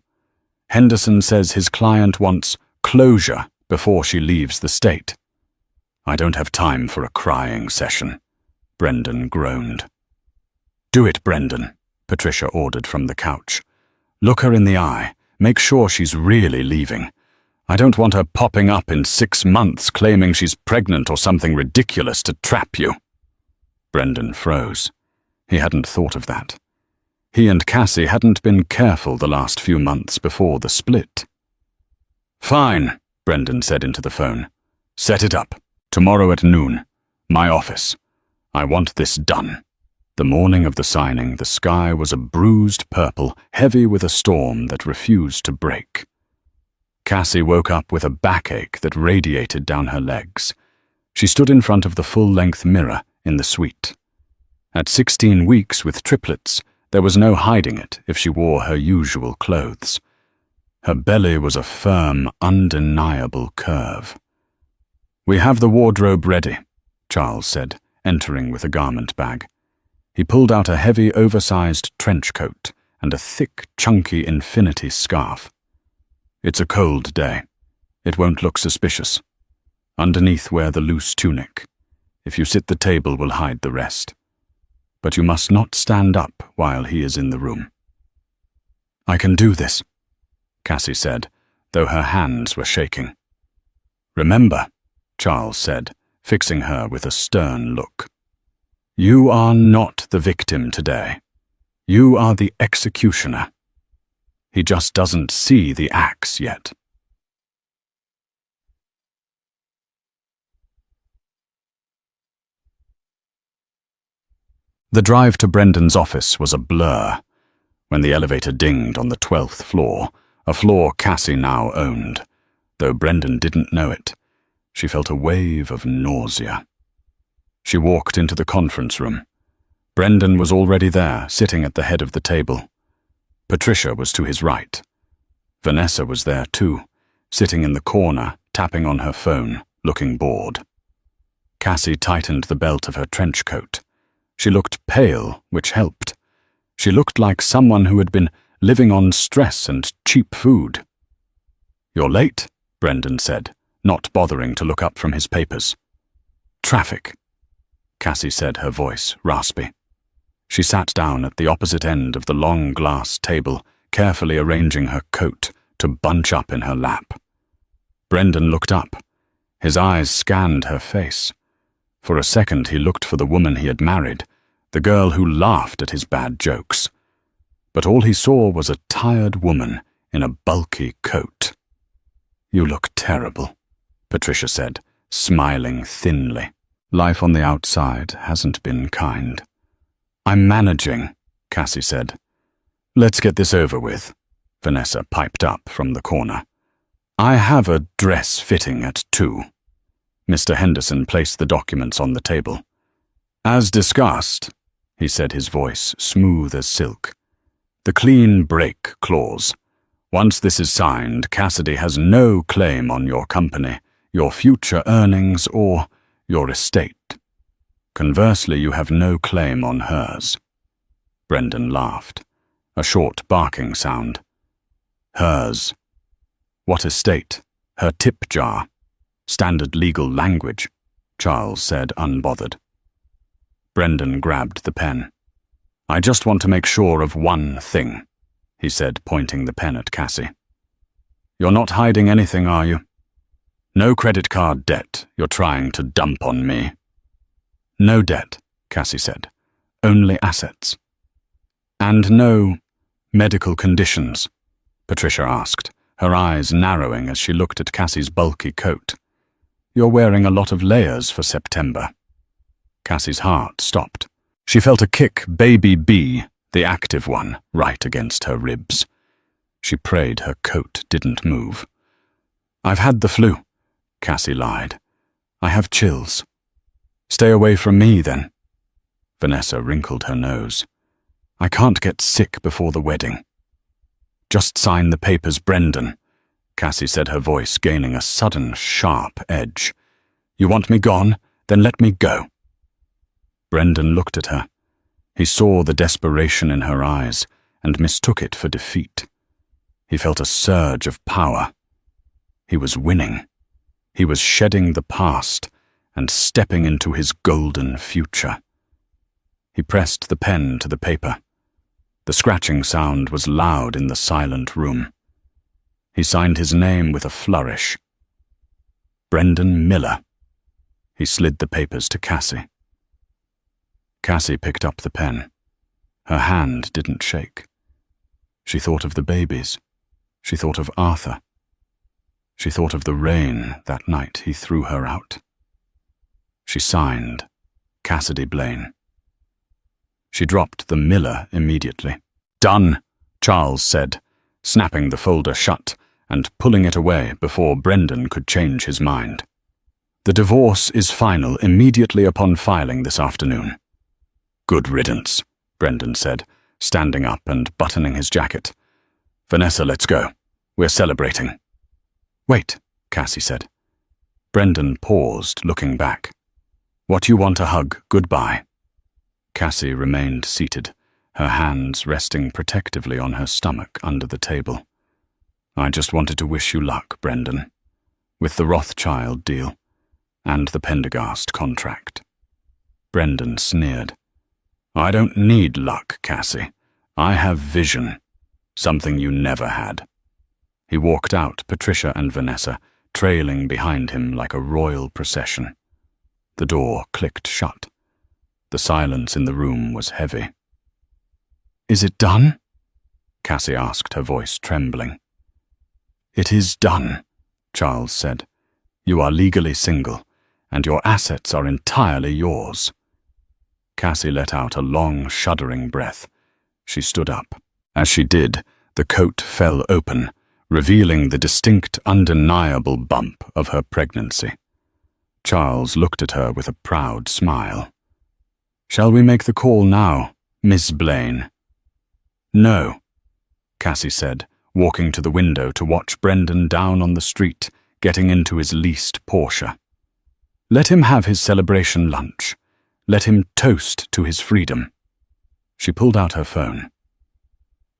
Henderson says his client wants closure before she leaves the state. I don't have time for a crying session, Brendan groaned. Do it, Brendan, Patricia ordered from the couch. Look her in the eye. Make sure she's really leaving. I don't want her popping up in 6 months claiming she's pregnant or something ridiculous to trap you. Brendan froze. He hadn't thought of that. He and Cassie hadn't been careful the last few months before the split. Fine, Brendan said into the phone. Set it up. Tomorrow at noon. My office. I want this done. The morning of the signing, the sky was a bruised purple, heavy with a storm that refused to break. Cassie woke up with a backache that radiated down her legs. She stood in front of the full-length mirror in the suite. At 16 weeks with triplets, there was no hiding it if she wore her usual clothes. Her belly was a firm, undeniable curve. We have the wardrobe ready, Charles said, entering with a garment bag. He pulled out a heavy, oversized trench coat and a thick, chunky infinity scarf. It's a cold day. It won't look suspicious. Underneath wear the loose tunic. If you sit the table, we'll hide the rest. But you must not stand up while he is in the room. I can do this, Cassie said, though her hands were shaking. Remember, Charles said, fixing her with a stern look. You are not the victim today. You are the executioner. He just doesn't see the axe yet. The drive to Brendan's office was a blur. When the elevator dinged on the 12th floor, a floor Cassie now owned, though Brendan didn't know it, she felt a wave of nausea. She walked into the conference room. Brendan was already there, sitting at the head of the table. Patricia was to his right. Vanessa was there too, sitting in the corner, tapping on her phone, looking bored. Cassie tightened the belt of her trench coat. She looked pale, which helped. She looked like someone who had been living on stress and cheap food. You're late, Brendan said, not bothering to look up from his papers. Traffic, Cassie said, her voice raspy. She sat down at the opposite end of the long glass table, carefully arranging her coat to bunch up in her lap. Brendan looked up. His eyes scanned her face. For a second he looked for the woman he had married, the girl who laughed at his bad jokes. But all he saw was a tired woman in a bulky coat. You look terrible, Patricia said, smiling thinly. Life on the outside hasn't been kind. I'm managing, Cassie said. Let's get this over with, Vanessa piped up from the corner. I have a dress fitting at 2. Mr. Henderson placed the documents on the table. As discussed, he said, his voice smooth as silk. The clean break clause. Once this is signed, Cassidy has no claim on your company, your future earnings, or your estate. Conversely, you have no claim on hers. Brendan laughed, a short barking sound. Hers. What estate? Her tip jar. Standard legal language, Charles said, unbothered. Brendan grabbed the pen. I just want to make sure of one thing, he said, pointing the pen at Cassie. You're not hiding anything, are you? No credit card debt you're trying to dump on me. No debt, Cassie said. Only assets. And no medical conditions, Patricia asked, her eyes narrowing as she looked at Cassie's bulky coat. "You're wearing a lot of layers for September." Cassie's heart stopped. She felt a kick baby bee, the active one, right against her ribs. She prayed her coat didn't move. "I've had the flu," Cassie lied. "I have chills." "Stay away from me, then." Vanessa wrinkled her nose. "I can't get sick before the wedding." "Just sign the papers, Brendan," Cassie said, her voice gaining a sudden, sharp edge. "You want me gone? Then let me go." Brendan looked at her. He saw the desperation in her eyes and mistook it for defeat. He felt a surge of power. He was winning. He was shedding the past and stepping into his golden future. He pressed the pen to the paper. The scratching sound was loud in the silent room. He signed his name with a flourish. Brendan Miller. He slid the papers to Cassie. Cassie picked up the pen. Her hand didn't shake. She thought of the babies. She thought of Arthur. She thought of the rain that night he threw her out. She signed, Cassidy Blaine. She dropped the Miller immediately. "Done," Charles said, snapping the folder shut and pulling it away before Brendan could change his mind. "The divorce is final immediately upon filing this afternoon." "Good riddance," Brendan said, standing up and buttoning his jacket. "Vanessa, let's go. We're celebrating." "Wait," Cassie said. Brendan paused, looking back. "What you want a hug, goodbye." Cassie remained seated, her hands resting protectively on her stomach under the table. "I just wanted to wish you luck, Brendan, with the Rothschild deal and the Pendergast contract." Brendan sneered. "I don't need luck, Cassie. I have vision, something you never had." He walked out, Patricia and Vanessa trailing behind him like a royal procession. The door clicked shut. The silence in the room was heavy. "Is it done?" Cassie asked, her voice trembling. "It is done," Charles said. "You are legally single, and your assets are entirely yours." Cassie let out a long, shuddering breath. She stood up. As she did, the coat fell open, revealing the distinct, undeniable bump of her pregnancy. Charles looked at her with a proud smile. "Shall we make the call now, Miss Blaine?" "No," Cassie said, walking to the window to watch Brendan down on the street, getting into his leased Porsche. "Let him have his celebration lunch. Let him toast to his freedom." She pulled out her phone.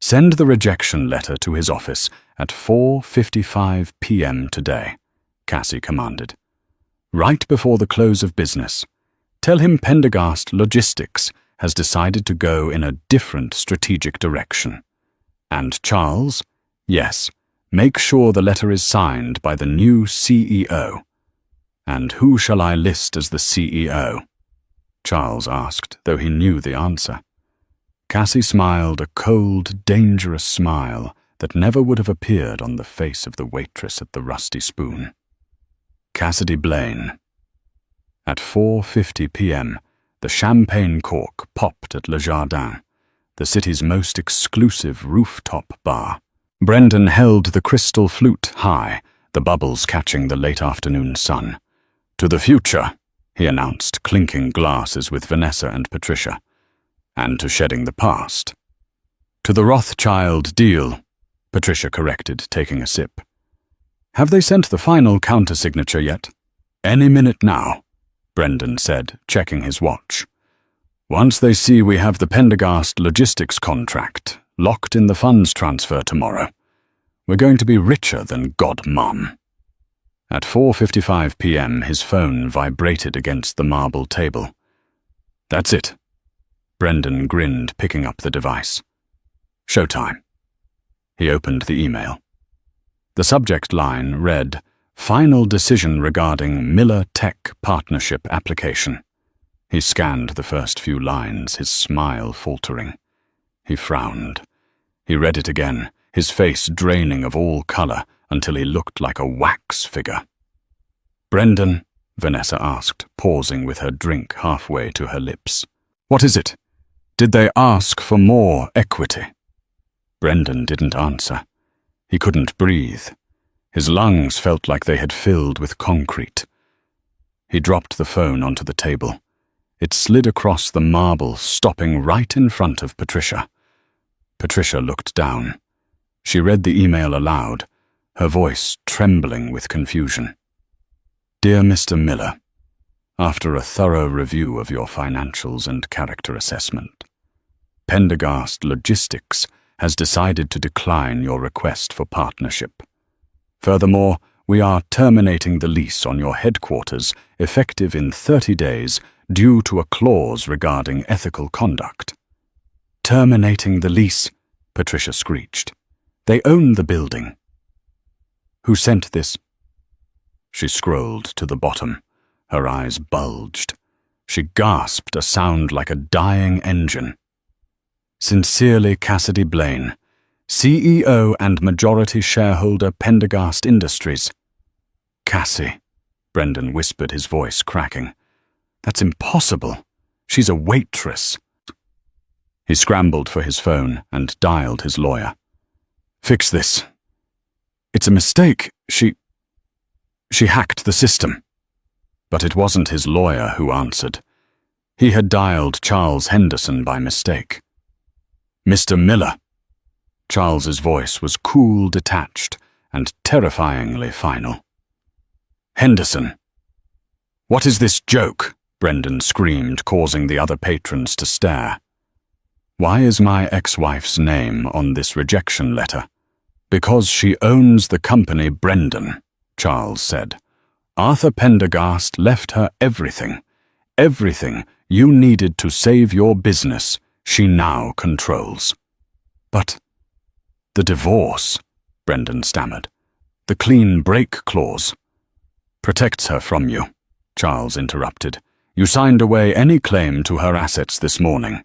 "Send the rejection letter to his office at 4:55 p.m. today," Cassie commanded. "Right before the close of business. Tell him Pendergast Logistics has decided to go in a different strategic direction. And Charles, yes, make sure the letter is signed by the new CEO." "And who shall I list as the CEO?" Charles asked, though he knew the answer. Cassie smiled a cold, dangerous smile that never would have appeared on the face of the waitress at the Rusty Spoon. "Cassidy Blaine." At 4:50 p.m., the champagne cork popped at Le Jardin, the city's most exclusive rooftop bar. Brendan held the crystal flute high, the bubbles catching the late afternoon sun. "To the future," he announced, clinking glasses with Vanessa and Patricia. "And to shedding the past." "To the Rothschild deal," Patricia corrected, taking a sip. "Have they sent the final countersignature yet?" "Any minute now," Brendan said, checking his watch. "Once they see we have the Pendergast Logistics contract locked in the funds transfer tomorrow, we're going to be richer than Godmom." At 4:55 p.m., his phone vibrated against the marble table. "That's it." Brendan grinned, picking up the device. "Showtime." He opened the email. The subject line read, "Final decision regarding Miller Tech Partnership application." He scanned the first few lines, his smile faltering. He frowned. He read it again, his face draining of all color until he looked like a wax figure. "Brendan," Vanessa asked, pausing with her drink halfway to her lips. "What is it? Did they ask for more equity?" Brendan didn't answer. He couldn't breathe. His lungs felt like they had filled with concrete. He dropped the phone onto the table. It slid across the marble, stopping right in front of Patricia. Patricia looked down. She read the email aloud, her voice trembling with confusion. "Dear Mr. Miller, after a thorough review of your financials and character assessment, Pendergast Logistics has decided to decline your request for partnership. Furthermore, we are terminating the lease on your headquarters effective in 30 days due to a clause regarding ethical conduct." "Terminating the lease," Patricia screeched. "They own the building." "Who sent this?" She scrolled to the bottom. Her eyes bulged. She gasped a sound like a dying engine. "Sincerely, Cassidy Blaine, CEO and majority shareholder, Pendergast Industries." "Cassie," Brendan whispered, his voice cracking. "That's impossible. She's a waitress." He scrambled for his phone and dialed his lawyer. "Fix this. It's a mistake. She hacked the system." But it wasn't his lawyer who answered. He had dialed Charles Henderson by mistake. "Mr. Miller." Charles's voice was cool, detached, and terrifyingly final. "Henderson." "What is this joke?" Brendan screamed, causing the other patrons to stare. "Why is my ex-wife's name on this rejection letter?" "Because she owns the company, Brendan," Charles said. "Arthur Pendergast left her everything. Everything you needed to save your business, she now controls." "But the divorce," Brendan stammered. "The clean break clause." "Protects her from you," Charles interrupted. "You signed away any claim to her assets this morning.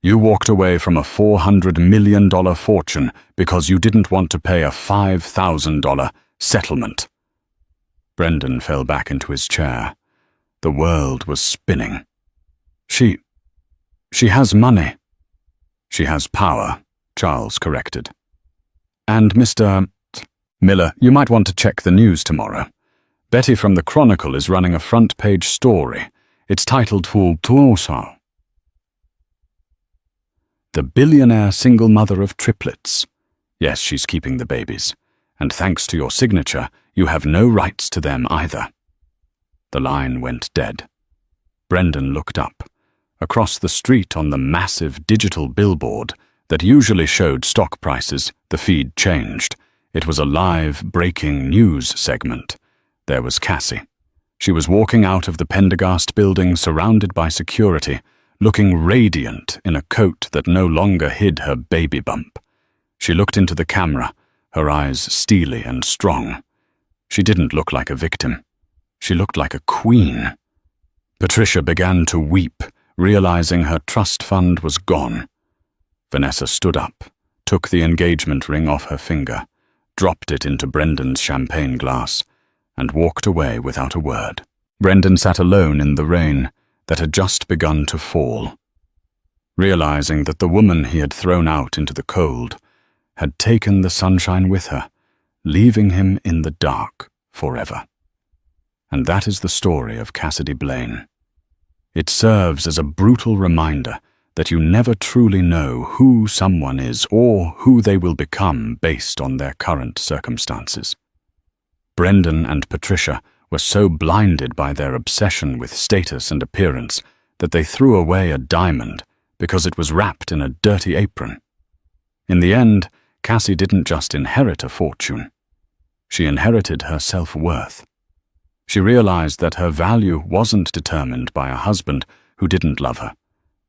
You walked away from a $400 million fortune because you didn't want to pay a $5,000 settlement." Brendan fell back into his chair. The world was spinning. She has money." "She has power," Charles corrected. "And Mr. Miller, you might want to check the news tomorrow. Betty from the Chronicle is running a front-page story. It's titled "The billionaire single mother of triplets. Yes, she's keeping the babies. And thanks to your signature, you have no rights to them either." The line went dead. Brendan looked up. Across the street on the massive digital billboard that usually showed stock prices, the feed changed. It was a live, breaking news segment. There was Cassie. She was walking out of the Pendergast building surrounded by security, looking radiant in a coat that no longer hid her baby bump. She looked into the camera, her eyes steely and strong. She didn't look like a victim. She looked like a queen. Patricia began to weep, realizing her trust fund was gone. Vanessa stood up, took the engagement ring off her finger, dropped it into Brendan's champagne glass, and walked away without a word. Brendan sat alone in the rain that had just begun to fall, realizing that the woman he had thrown out into the cold had taken the sunshine with her, leaving him in the dark forever. And that is the story of Cassidy Blaine. It serves as a brutal reminder that you never truly know who someone is or who they will become based on their current circumstances. Brendan and Patricia were so blinded by their obsession with status and appearance that they threw away a diamond because it was wrapped in a dirty apron. In the end, Cassie didn't just inherit a fortune. She inherited her self-worth. She realized that her value wasn't determined by a husband who didn't love her,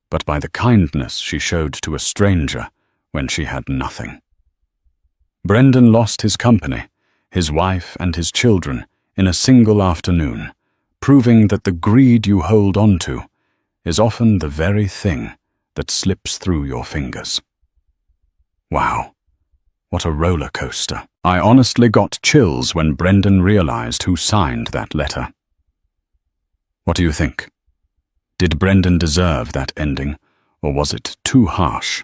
but by the kindness she showed to a stranger when she had nothing. Brendan lost his company, his wife and his children in a single afternoon, proving that the greed you hold on to is often the very thing that slips through your fingers. Wow, What a roller coaster. I honestly got chills when Brendan realized who signed that letter. What do you think? Did Brendan deserve that ending, or was it too harsh?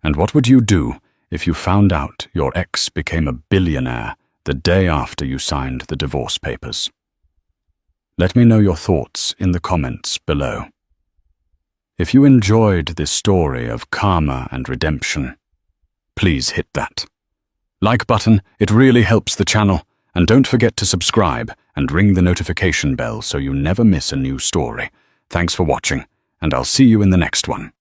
And what would you do if you found out your ex became a billionaire the day after you signed the divorce papers? Let me know your thoughts in the comments below. If you enjoyed this story of karma and redemption, please hit that like button. It really helps the channel, and don't forget to subscribe and ring the notification bell so you never miss a new story. Thanks for watching, and I'll see you in the next one.